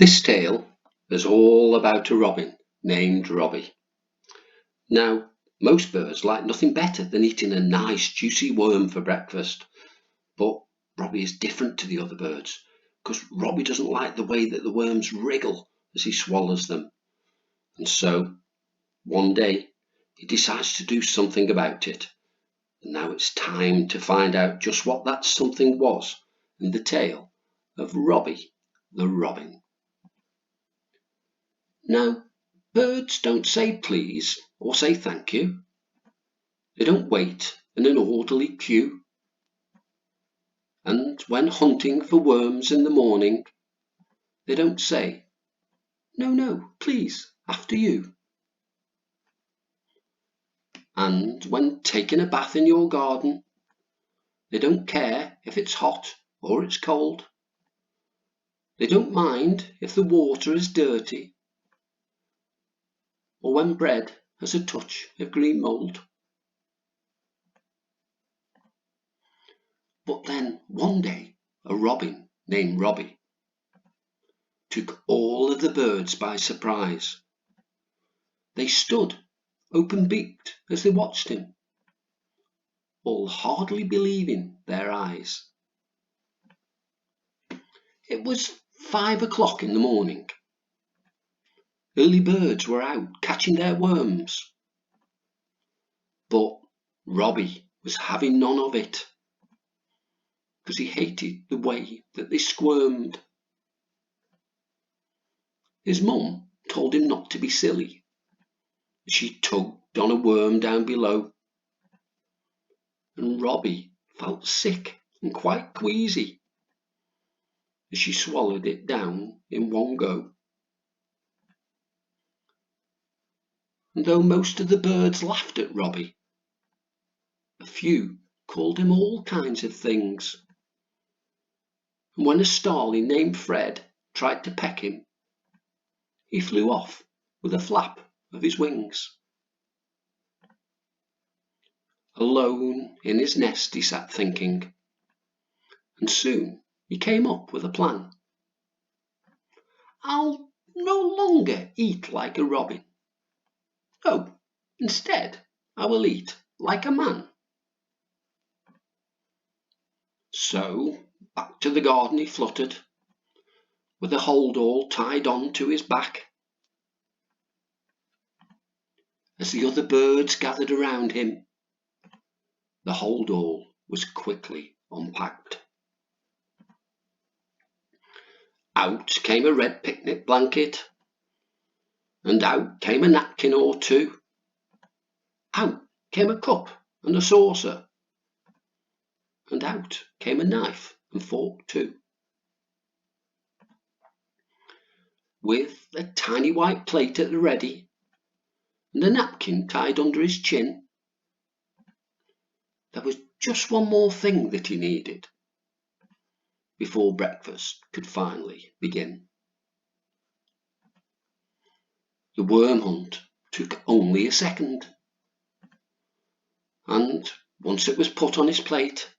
This tale is all about a robin named Robbie. Now, most birds like nothing better than eating a nice juicy worm for breakfast, but Robbie is different to the other birds because Robbie doesn't like the way that the worms wriggle as he swallows them. And so, one day, he decides to do something about it. And now it's time to find out just what that something was in the tale of Robbie the Robin. Now, birds don't say please or say thank you. They don't wait in an orderly queue. And when hunting for worms in the morning, they don't say, no, please, after you. And when taking a bath in your garden, they don't care if it's hot or it's cold. They don't mind if the water is dirty or when bread has a touch of green mould. But then one day a robin named Robbie took all of the birds by surprise. They stood open-beaked as they watched him, all hardly believing their eyes. It was 5 o'clock in the morning. Early birds were out catching their worms. But Robbie was having none of it, because he hated the way that they squirmed. His mum told him not to be silly as she tugged on a worm down below, and Robbie felt sick and quite queasy as she swallowed it down in one go. And though most of the birds laughed at Robbie, a few called him all kinds of things. And when a starling named Fred tried to peck him, he flew off with a flap of his wings. Alone in his nest he sat thinking, and soon he came up with a plan. I'll no longer eat like a robin. No, instead I will eat like a man. So back to the garden he fluttered, with a hold-all tied on to his back. As the other birds gathered around him, the hold-all was quickly unpacked. Out came a red picnic blanket, and out came a napkin or two. Out came a cup and a saucer, and out came a knife and fork too. With a tiny white plate at the ready, and a napkin tied under his chin, there was just one more thing that he needed before breakfast could finally begin. The worm hunt took only a second, and once it was put on his plate,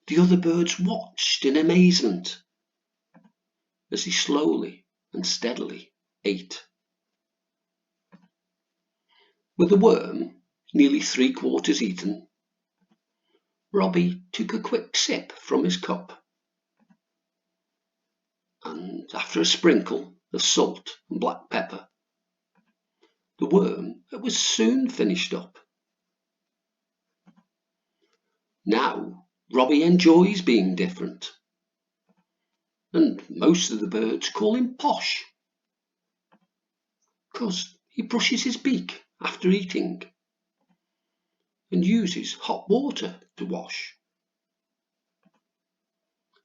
the other birds watched in amazement as he slowly and steadily ate. With the worm nearly 3/4 eaten, Robbie took a quick sip from his cup, and after a sprinkle of salt and black pepper, the worm was soon finished up. Now Robbie enjoys being different, and most of the birds call him Posh, 'cause he brushes his beak after eating and uses hot water to wash.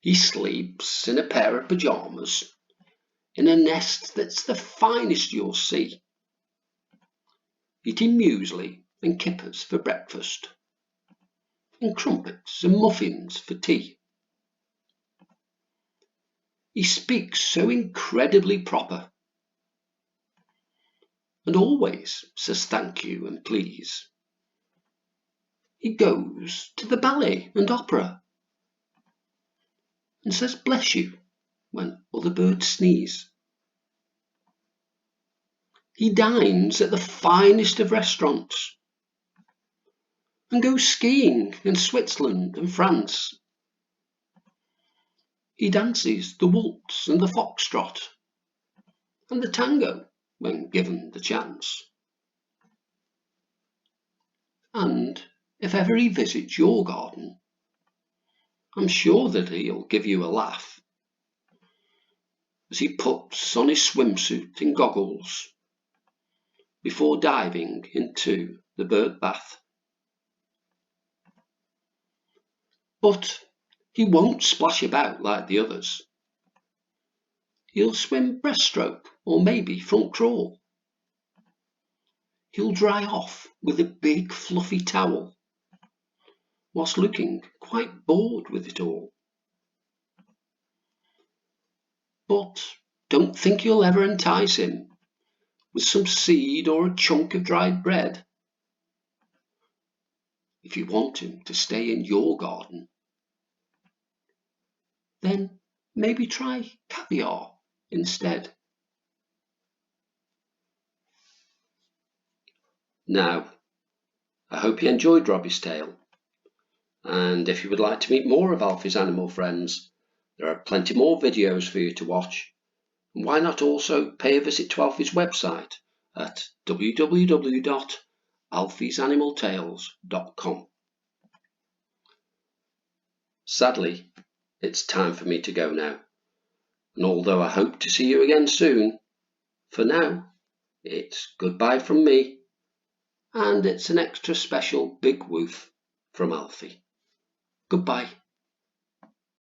He sleeps in a pair of pajamas in a nest that's the finest you'll see, eating muesli and kippers for breakfast, and crumpets and muffins for tea. He speaks so incredibly proper, and always says thank you and please. He goes to the ballet and opera, and says bless you when other birds sneeze. He dines at the finest of restaurants and goes skiing in Switzerland and France. He dances the waltz and the foxtrot and the tango when given the chance. And if ever he visits your garden, I'm sure that he'll give you a laugh as he puts on his swimsuit and goggles before diving into the bird bath. But he won't splash about like the others. He'll swim breaststroke or maybe front crawl. He'll dry off with a big fluffy towel whilst looking quite bored with it all. But don't think you'll ever entice him with some seed or a chunk of dried bread. If you want him to stay in your garden, then maybe try caviar instead. Now, I hope you enjoyed Robbie's tale, and if you would like to meet more of Alfie's animal friends, there are plenty more videos for you to watch. And why not also pay a visit to Alfie's website at www.alfiesanimaltales.com. Sadly, it's time for me to go now, and although I hope to see you again soon, for now, it's goodbye from me, and it's an extra special big woof from Alfie. Goodbye.